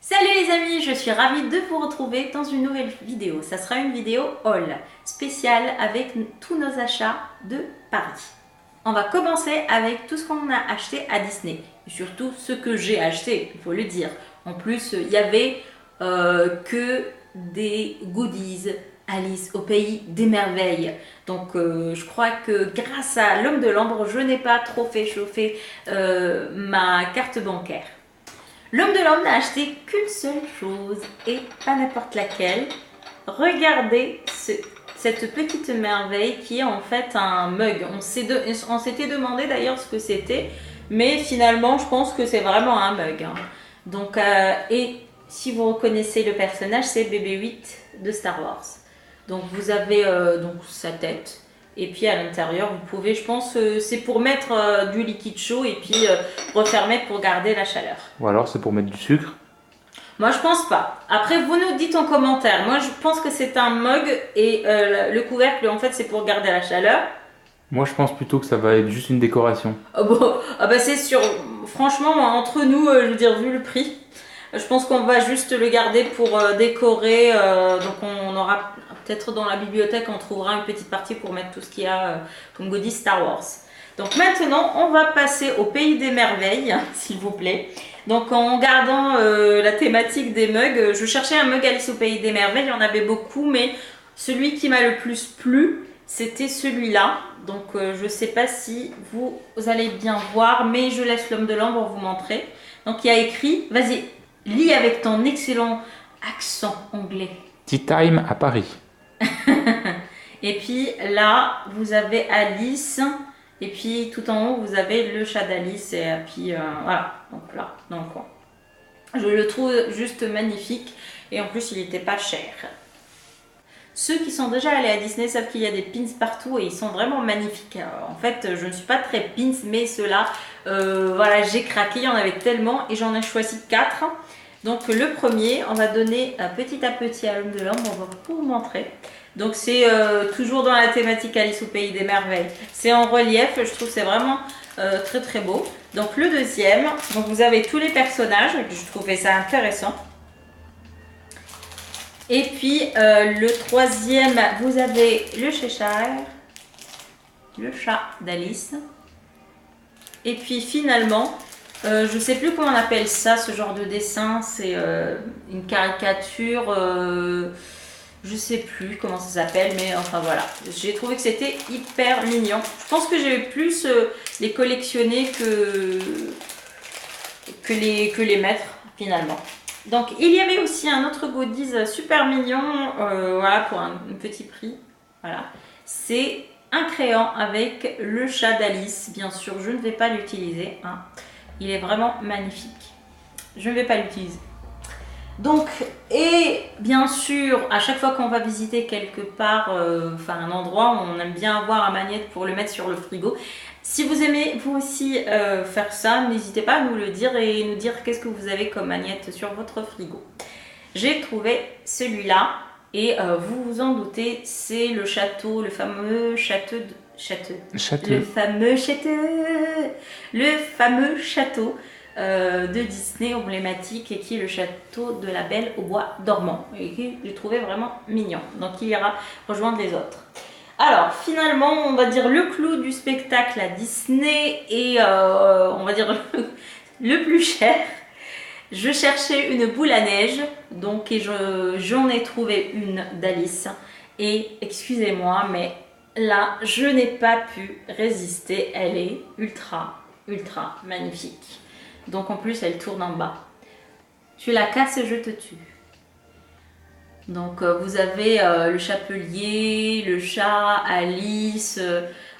Salut les amis, je suis ravie de vous retrouver dans une nouvelle vidéo. Ça sera une vidéo haul spéciale avec tous nos achats de Paris. On va commencer avec tout ce qu'on a acheté à Disney. Et surtout ce que j'ai acheté, il faut le dire. En plus, il y avait que des goodies Alice au pays des merveilles. Donc je crois que grâce à l'homme de l'ombre, je n'ai pas trop fait chauffer ma carte bancaire. L'homme de l'ombre n'a acheté qu'une seule chose et pas n'importe laquelle. Regardez cette petite merveille qui est en fait un mug. On s'était demandé d'ailleurs ce que c'était, mais finalement je pense que c'est vraiment un mug. Hein. Donc, et si vous reconnaissez le personnage, c'est BB-8 de Star Wars. Donc vous avez donc sa tête. Et puis à l'intérieur, vous pouvez, je pense, c'est pour mettre du liquide chaud et puis refermer pour garder la chaleur. Ou alors c'est pour mettre du sucre. Moi, je pense pas. Après, vous nous dites en commentaire. Moi, je pense que c'est un mug et le couvercle, en fait, c'est pour garder la chaleur. Moi je pense plutôt que ça va être juste une décoration. Oh, bon, ah bah c'est sûr. Franchement, entre nous, je veux dire, vu le prix, je pense qu'on va juste le garder pour décorer. Donc on aura peut-être dans la bibliothèque, on trouvera une petite partie pour mettre tout ce qu'il y a comme goodies Star Wars. Donc maintenant, on va passer au pays des merveilles, s'il vous plaît. Donc en gardant la thématique des mugs, je cherchais un mug Alice au pays des merveilles, il y en avait beaucoup, mais celui qui m'a le plus plu, c'était celui-là. Donc je ne sais pas si vous allez bien voir, mais je laisse l'homme de l'ombre vous montrer. Donc il y a écrit, vas-y, lis avec ton excellent accent anglais. Tea time à Paris. Et puis là, vous avez Alice. Et puis tout en haut, vous avez le chat d'Alice. Et puis voilà, donc là, dans le coin. Je le trouve juste magnifique. Et en plus, il n'était pas cher. Ceux qui sont déjà allés à Disney savent qu'il y a des pins partout et ils sont vraiment magnifiques. En fait, je ne suis pas très pins, mais ceux-là, voilà, j'ai craqué. Il y en avait tellement et j'en ai choisi 4. Donc le premier, on va donner petit à petit à l'homme de l'ombre. On va vous montrer. Donc c'est toujours dans la thématique Alice au pays des merveilles. C'est en relief, je trouve que c'est vraiment très très beau. Donc le deuxième, donc vous avez tous les personnages, je trouvais ça intéressant. Et puis le troisième, vous avez le Cheshire, le chat d'Alice. Et puis finalement, je ne sais plus comment on appelle ça, ce genre de dessin, c'est une caricature... je sais plus comment ça s'appelle, mais enfin voilà. J'ai trouvé que c'était hyper mignon. Je pense que j'ai plus les collectionner que les mettre finalement. Donc il y avait aussi un autre goodies super mignon, voilà, pour un petit prix. Voilà. C'est un crayon avec le chat d'Alice. Bien sûr, je ne vais pas l'utiliser. Hein. Il est vraiment magnifique. Je ne vais pas l'utiliser. Donc, et bien sûr, à chaque fois qu'on va visiter quelque part, enfin un endroit, on aime bien avoir un magnète pour le mettre sur le frigo. Si vous aimez vous aussi faire ça, n'hésitez pas à nous le dire et nous dire qu'est-ce que vous avez comme magnète sur votre frigo. J'ai trouvé celui-là et vous vous en doutez, c'est le château, le fameux château le fameux château de Disney emblématique et qui est le château de la Belle au bois dormant et qui je trouvais vraiment mignon, donc il ira rejoindre les autres. Alors finalement on va dire le clou du spectacle à Disney et on va dire le plus cher. Je cherchais une boule à neige donc et j'en ai trouvé une d'Alice et excusez-moi mais là je n'ai pas pu résister, elle est ultra magnifique. Donc en plus elle tourne en bas. Tu la casses et je te tue. Donc vous avez le chapelier, le chat, Alice,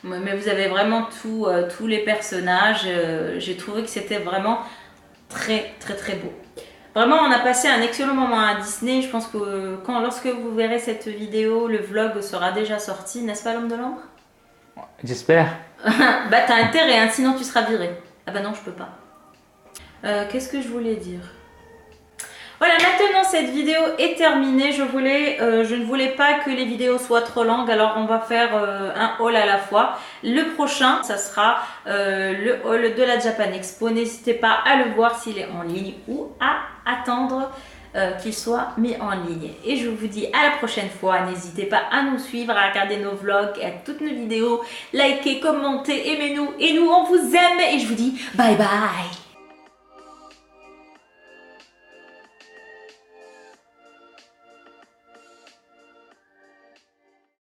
mais vous avez vraiment tous les personnages. J'ai trouvé que c'était vraiment très beau. Vraiment on a passé un excellent moment à Disney. Je pense que lorsque vous verrez cette vidéo, le vlog sera déjà sorti, n'est-ce pas l'homme de l'ombre? J'espère. Bah t'as intérêt, hein, sinon tu seras viré. Ah bah non je peux pas. Qu'est-ce que je voulais dire? Voilà, maintenant cette vidéo est terminée. Je ne voulais pas que les vidéos soient trop longues, alors on va faire un haul à la fois. Le prochain, ça sera le haul de la Japan Expo. N'hésitez pas à le voir s'il est en ligne ou à attendre qu'il soit mis en ligne. Et je vous dis à la prochaine fois. N'hésitez pas à nous suivre, à regarder nos vlogs, à toutes nos vidéos, likez, commentez, aimez-nous. Et nous, on vous aime. Et je vous dis bye bye.